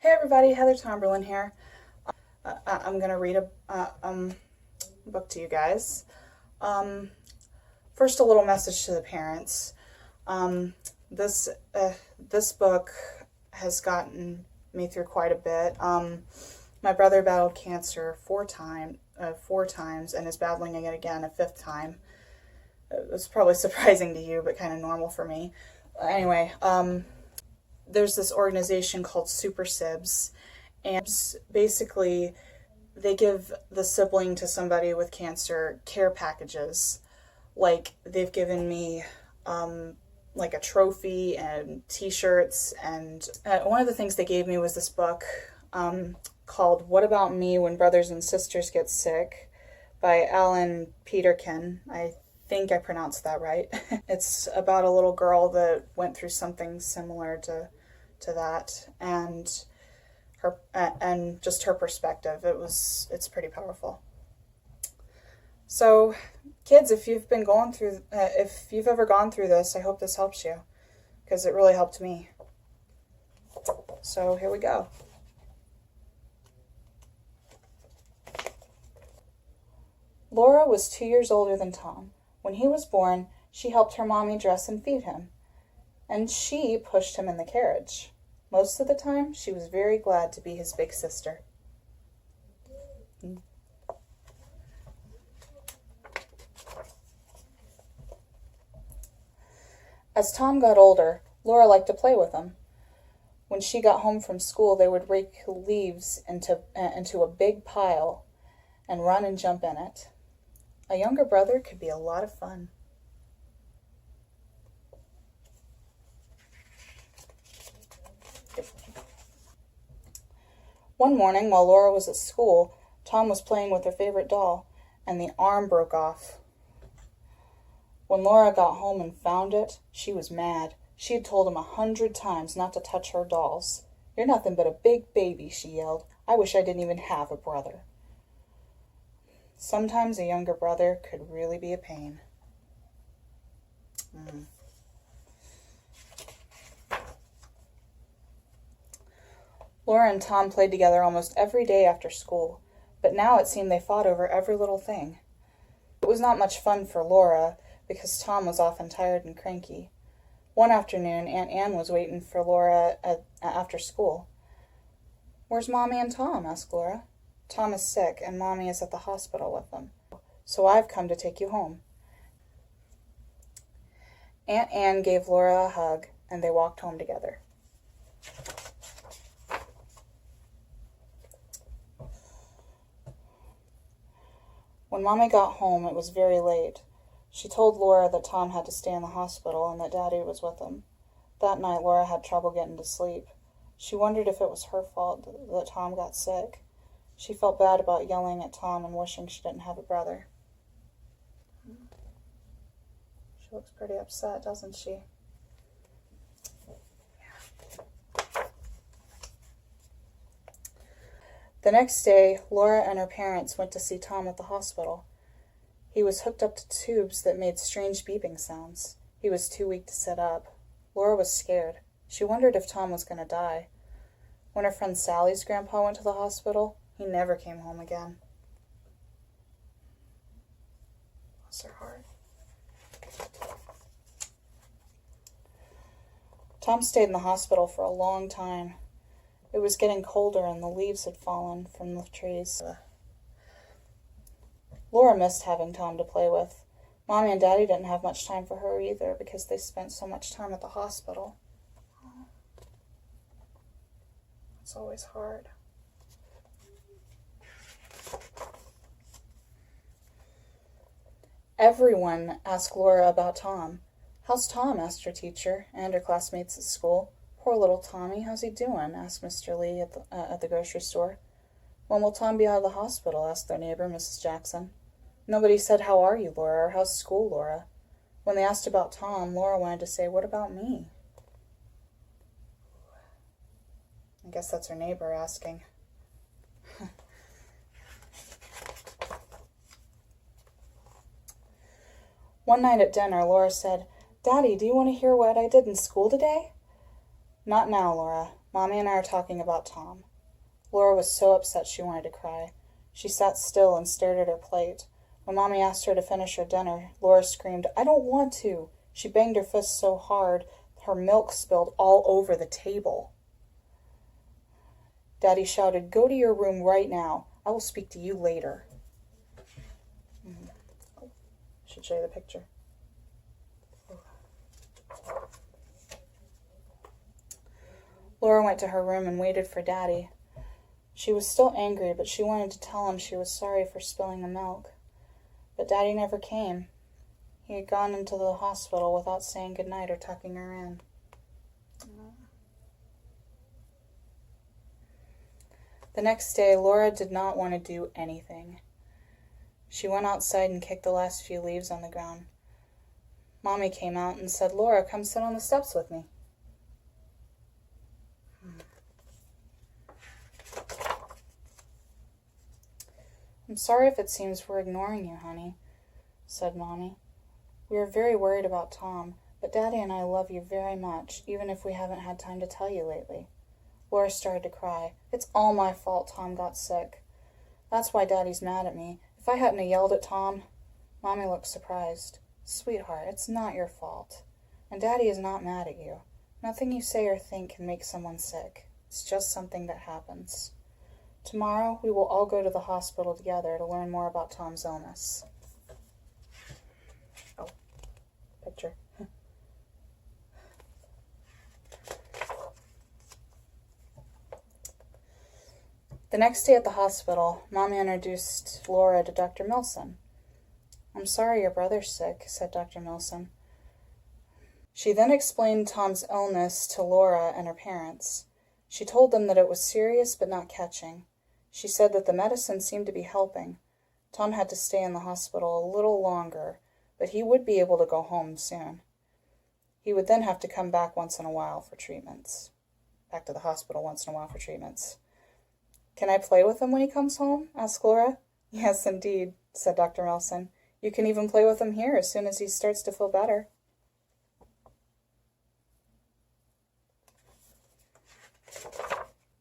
Hey everybody, Heather Tomberlin here. I'm going to read a book to you guys. First, a little message to the parents. This book has gotten me through quite a bit. My brother battled cancer four times and is battling it again a fifth time. It was probably surprising to you, but kind of normal for me. Anyway, there's this organization called Supersibs, and basically they give the sibling to somebody with cancer care packages. Like they've given me like a trophy and t-shirts, and one of the things they gave me was this book called What About Me When Brothers and Sisters Get Sick by Alan Peterkin. I think I pronounced that right. It's about a little girl that went through something similar to that, and just her perspective. It's pretty powerful. So, kids, if you've ever gone through this, I hope this helps you, because it really helped me. So here we go. Laura was 2 years older than Tom. When he was born, she helped her mommy dress and feed him, and she pushed him in the carriage. Most of the time, she was very glad to be his big sister. As Tom got older, Laura liked to play with him. When she got home from school, they would rake leaves into a big pile and run and jump in it. A younger brother could be a lot of fun. One morning, while Laura was at school, Tom was playing with her favorite doll, and the arm broke off. When Laura got home and found it, she was mad. She had told him 100 times not to touch her dolls. "You're nothing but a big baby," she yelled. "I wish I didn't even have a brother." Sometimes a younger brother could really be a pain. Laura and Tom played together almost every day after school, but now it seemed they fought over every little thing. It was not much fun for Laura, because Tom was often tired and cranky. One afternoon, Aunt Anne was waiting for Laura after school. "Where's Mommy and Tom?" asked Laura. "Tom is sick, and Mommy is at the hospital with them. So I've come to take you home." Aunt Anne gave Laura a hug, and they walked home together. When Mommy got home, it was very late. She told Laura that Tom had to stay in the hospital and that Daddy was with him. That night, Laura had trouble getting to sleep. She wondered if it was her fault that Tom got sick. She felt bad about yelling at Tom and wishing she didn't have a brother. She looks pretty upset, doesn't she? The next day, Laura and her parents went to see Tom at the hospital. He was hooked up to tubes that made strange beeping sounds. He was too weak to sit up. Laura was scared. She wondered if Tom was going to die. When her friend Sally's grandpa went to the hospital, he never came home again. Bless her heart. Tom stayed in the hospital for a long time. It was getting colder and the leaves had fallen from the trees. Laura missed having Tom to play with. Mommy and Daddy didn't have much time for her either because they spent so much time at the hospital. It's always hard. Everyone asked Laura about Tom. "How's Tom?" asked her teacher and her classmates at school. "Poor little Tommy, how's he doing?" asked Mr. Lee at the grocery store. "When will Tom be out of the hospital?" asked their neighbor, Mrs. Jackson. Nobody said, "How are you, Laura?" or "How's school, Laura?" When they asked about Tom, Laura wanted to say, "What about me?" I guess that's her neighbor asking. One night at dinner, Laura said, "Daddy, do you want to hear what I did in school today?" "Not now, Laura. Mommy and I are talking about Tom. Laura was so upset she wanted to cry. She sat still and stared at her plate. When Mommy asked her to finish her dinner, Laura screamed, "I don't want to." She banged her fist so hard, her milk spilled all over the table. Daddy shouted, "Go to your room right now. I will speak to you later." I should show you the picture. Laura went to her room and waited for Daddy. She was still angry, but she wanted to tell him she was sorry for spilling the milk. But Daddy never came. He had gone into the hospital without saying goodnight or tucking her in. The next day, Laura did not want to do anything. She went outside and kicked the last few leaves on the ground. Mommy came out and said, "Laura, come sit on the steps with me." "I'm sorry if it seems we're ignoring you, honey," said Mommy. "We are very worried about Tom, but Daddy and I love you very much, even if we haven't had time to tell you lately." Laura started to cry. "It's all my fault Tom got sick. That's why Daddy's mad at me. If I hadn't yelled at Tom..." Mommy looked surprised. "Sweetheart, it's not your fault. And Daddy is not mad at you. Nothing you say or think can make someone sick. It's just something that happens. Tomorrow, we will all go to the hospital together to learn more about Tom's illness." Oh, picture. The next day at the hospital, Mommy introduced Laura to Dr. Milson. "I'm sorry your brother's sick," said Dr. Milson. She then explained Tom's illness to Laura and her parents. She told them that it was serious but not catching. She said that the medicine seemed to be helping. Tom had to stay in the hospital a little longer, but he would be able to go home soon. He would then have to come back once in a while for treatments. Back to the hospital once in a while for treatments. "Can I play with him when he comes home?" asked Laura. "Yes, indeed," said Dr. Milson. "You can even play with him here as soon as he starts to feel better."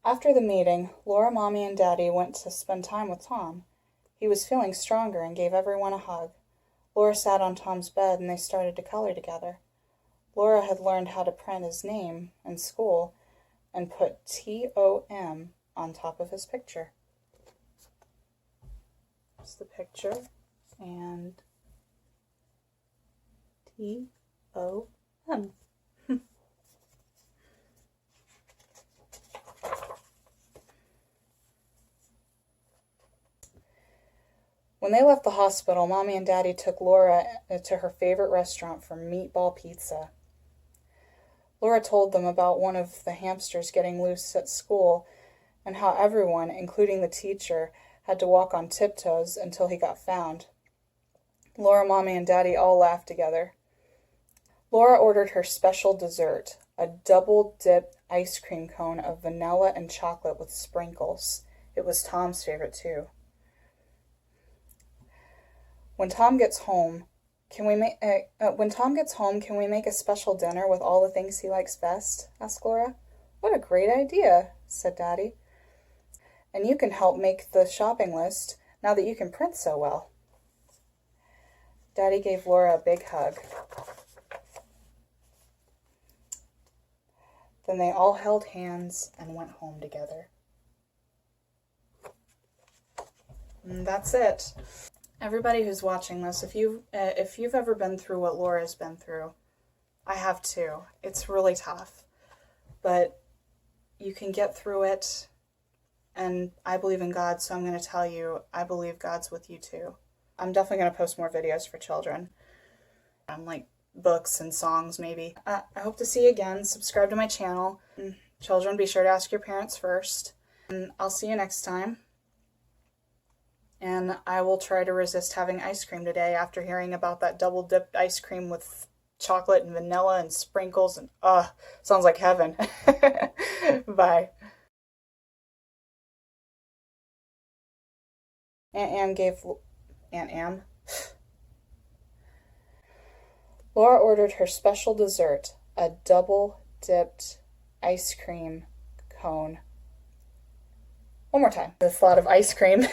After the meeting, Laura, Mommy, and Daddy went to spend time with Tom. He was feeling stronger and gave everyone a hug. Laura sat on Tom's bed and they started to color together. Laura had learned how to print his name in school and put T-O-M on top of his picture. Here's the picture and T-O-M. When they left the hospital, Mommy and Daddy took Laura to her favorite restaurant for meatball pizza. Laura told them about one of the hamsters getting loose at school and how everyone, including the teacher, had to walk on tiptoes until he got found. Laura, Mommy, and Daddy all laughed together. Laura ordered her special dessert, a double-dip ice cream cone of vanilla and chocolate with sprinkles. It was Tom's favorite, too. When Tom gets home, can we make a special dinner with all the things he likes best?" asked Laura. "What a great idea," said Daddy. "And you can help make the shopping list now that you can print so well." Daddy gave Laura a big hug. Then they all held hands and went home together. And that's it. Everybody who's watching this, if you've ever been through what Laura's been through, I have too. It's really tough, but you can get through it, and I believe in God, so I'm going to tell you, I believe God's with you too. I'm definitely going to post more videos for children, like books and songs maybe. I hope to see you again. Subscribe to my channel. And children, be sure to ask your parents first, and I'll see you next time. And I will try to resist having ice cream today after hearing about that double-dipped ice cream with chocolate and vanilla and sprinkles. And sounds like heaven. Bye. Aunt Am. Laura ordered her special dessert, a double-dipped ice cream cone. One more time. That's a lot of ice cream.